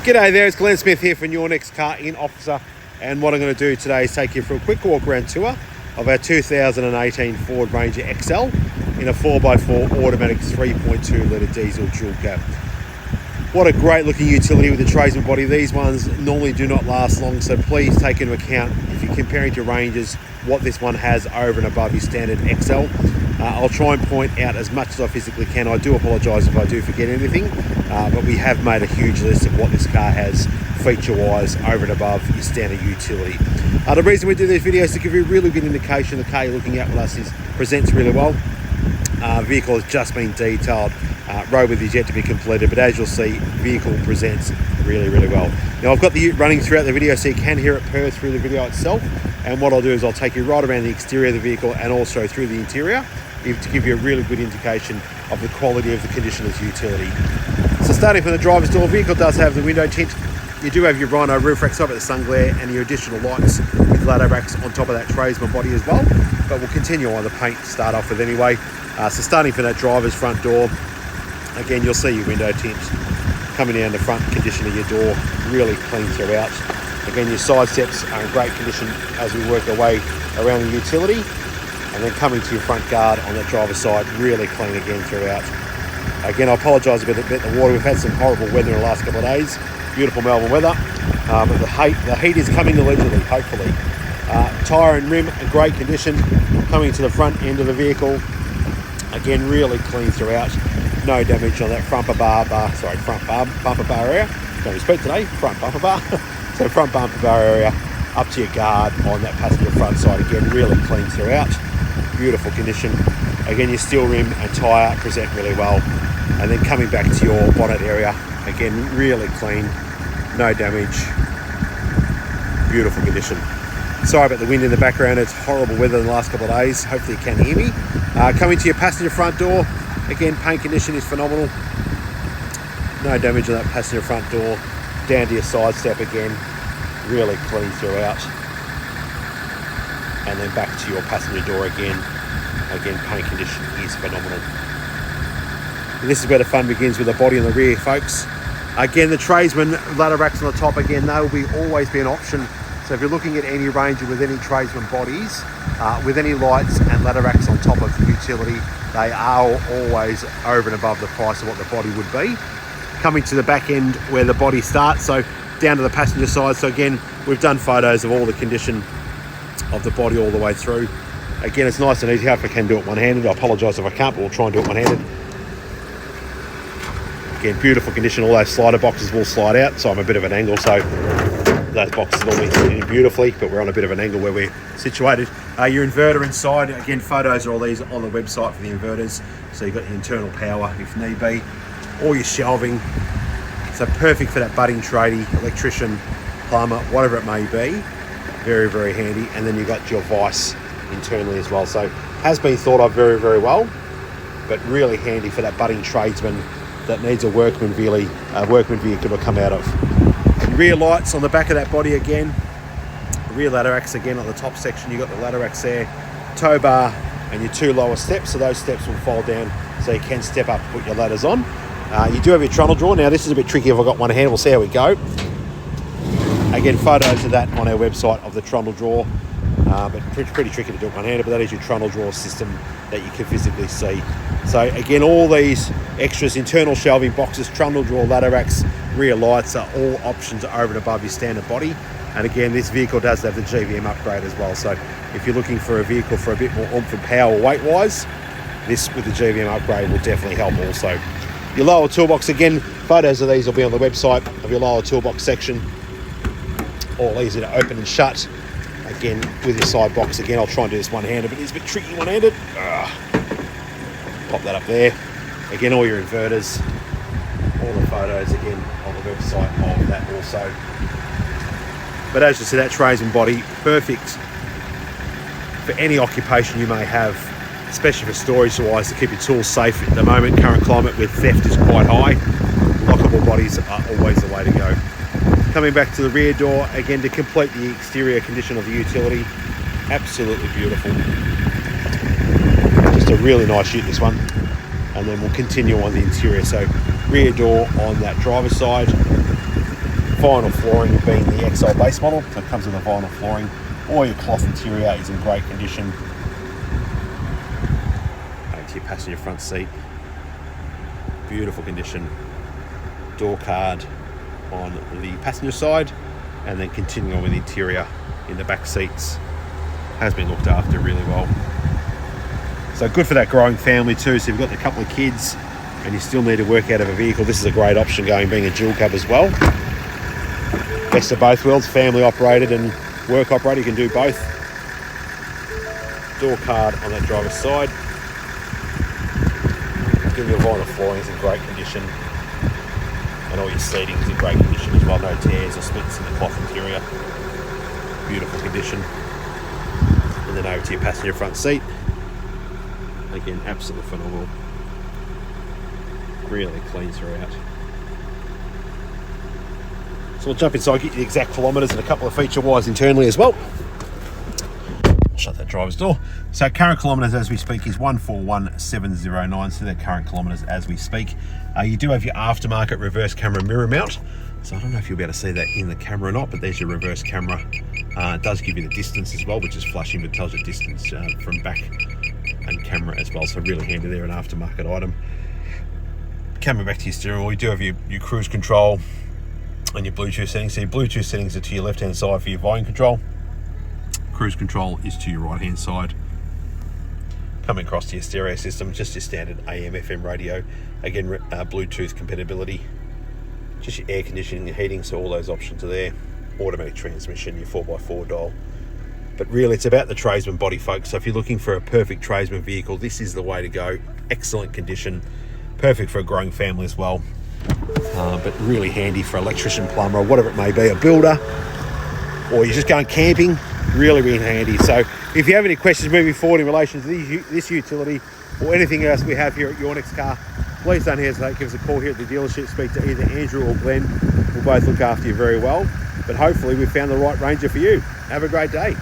G'day there, it's Glenn Smith here from Your Next Car In Officer, and what I'm going to do today is take you for a quick walk around tour of our 2018 Ford Ranger Excl in a 4x4 automatic 3.2 litre diesel dual cab. What a great looking utility with the tradesman body. These ones normally do not last long, so please take into account, if you're comparing to Rangers, what this one has over and above your standard Excl. I'll try and point out as much as I physically can. I do apologise if I do forget anything, but we have made a huge list of what this car has feature-wise over and above your standard utility. The reason we do these videos is to give you a really good indication the car you're looking at with us presents really well. Vehicle has just been detailed, roadworthy is yet to be completed, but as you'll see, vehicle presents really well. Now I've got the ute running throughout the video so you can hear it purr through the video itself, and what I'll do is I'll take you right around the exterior of the vehicle and also through the interior to give you a really good indication of the quality of the condition of the utility. So starting from the driver's door, vehicle does have the window tint. You do have your rhino roof racks up at the sun glare and your additional lights with ladder racks on top of that tradesman body as well, but we'll continue on the paint to start off with anyway. So starting from that driver's front door, again you'll see your window tint coming down the front. Condition of your door really clean throughout. Again, your side steps are in great condition as we work our way around the utility, and then coming to your front guard on that driver's side, really clean again throughout. Again, I apologise about the water. We've had some horrible weather in the last couple of days. Beautiful Melbourne weather, but the heat is coming allegedly, hopefully. Tyre and rim in great condition. Coming to the front end of the vehicle, again really clean throughout. No damage on that front bumper bar area. Don't speak today. Front bumper bar. So front bumper bar area up to your guard on that passenger front side. Again, really clean throughout. Beautiful condition. Again, your steel rim and tyre present really well. And then coming back to your bonnet area, again, really clean, no damage, beautiful condition. Sorry about the wind in the background, it's horrible weather in the last couple of days. Hopefully you can hear me. Coming to your passenger front door, again, paint condition is phenomenal. No damage on that passenger front door. Down to your side step again, really clean throughout. And then back to your passenger door again, paint condition is phenomenal. And this is where the fun begins with the body on the rear, folks. Again, the tradesman ladder racks on the top, again, they will always be an option. So if you're looking at any Ranger with any tradesman bodies, with any lights and ladder racks on top of the utility, they are always over and above the price of what the body would be. Coming to the back end where the body starts, so down to the passenger side. So again, we've done photos of all the condition of the body all the way through. Again, it's nice and easy. Hope I can do it one-handed. I apologise if I can't, but we'll try and do it one-handed. Again, beautiful condition. All those slider boxes will slide out, so I'm a bit of an angle, so those boxes normally fit in beautifully, but we're on a bit of an angle where we're situated. Your inverter inside, again, photos are all these on the website for the inverters, so you've got your internal power if need be, all your shelving, so perfect for that budding tradie, electrician, plumber, whatever it may be. Very handy. And then you've got your vice internally as well, so has been thought of very well, but really handy for that budding tradesman that needs a workman vehicle to come out of. Your rear lights on the back of that body again, rear ladder racks again on the top section. You've got the ladder racks there, tow bar and your two lower steps, so those steps will fold down so you can step up and put your ladders on. You do have your trundle drawer. Now this is a bit tricky if I've got one hand, we'll see how we go. Again, photos of that on our website of the trundle drawer, but pretty tricky to do it one-handed, but that is your trundle drawer system that you can physically see. So again, all these extras, internal shelving boxes, trundle drawer, ladder racks, rear lights are all options over and above your standard body. And again, this vehicle does have the GVM Upgrade as well. So if you're looking for a vehicle for a bit more oomph and power weight-wise, this with the GVM Upgrade will definitely help also. Your lower toolbox, again, photos of these will be on the website of your lower toolbox section. All easy to open and shut. Again, with your side box, again, I'll try and do this one-handed, but it's a bit tricky one-handed. Pop that up there. Again, all your inverters, all the photos, again, on the website of that also. But as you see, that tradesman body, perfect for any occupation you may have, especially for storage-wise, to keep your tools safe at the moment. Current climate with theft is quite high. Lockable bodies are always the way to go. Coming back to the rear door, again, to complete the exterior condition of the utility, absolutely beautiful. Just a really nice ute, this one. And then we'll continue on the interior. So rear door on that driver's side, Vinyl flooring being the Excl base model, so it comes with a vinyl flooring. All your cloth interior is in great condition. Over to your passenger front seat. Beautiful condition. Door card on the passenger side, and then continuing on with the interior in the back seats. Has been looked after really well. So good for that growing family too. So if you've got a couple of kids and you still need to work out of a vehicle, this is a great option going, being a dual cab as well. Best of both worlds, family operated and work operated, you can do both. Door card on that driver's side. Again, your vinyl flooring is in great condition, and all your seating is in great condition as well. No tears or splits in the cloth interior. Beautiful condition. And then over to your passenger front seat. Again, absolutely phenomenal. Really clean throughout. So we'll jump inside, get you the exact kilometres and a couple of feature wise internally as well. I'll shut that driver's door. So current kilometres as we speak is 141,709. So they're current kilometres as we speak. You do have your aftermarket reverse camera mirror mount. So I don't know if you'll be able to see that in the camera or not, but there's your reverse camera. It does give you the distance as well, which is flashing, but tells you distance from back and camera as well. So really handy there, an aftermarket item. Coming back to your steering wheel, you do have your cruise control and your Bluetooth settings. So your Bluetooth settings are to your left-hand side for your volume control. Cruise control is to your right-hand side. Coming across to your stereo system, just your standard AM, FM radio. Again, Bluetooth compatibility. Just your air conditioning, your heating, so all those options are there. Automatic transmission, your 4x4 dial. But really, it's about the tradesman body, folks. So if you're looking for a perfect tradesman vehicle, this is the way to go. Excellent condition. Perfect for a growing family as well. But really handy for electrician, plumber, or whatever it may be, a builder, or you're just going camping. Really handy. So if you have any questions moving forward in relation to this utility or anything else we have here at Your Next Car, please don't hesitate. Give us a call here at the dealership. Speak to either Andrew or Glenn. We'll both look after you very well. But hopefully we've found the right Ranger for you. Have a great day.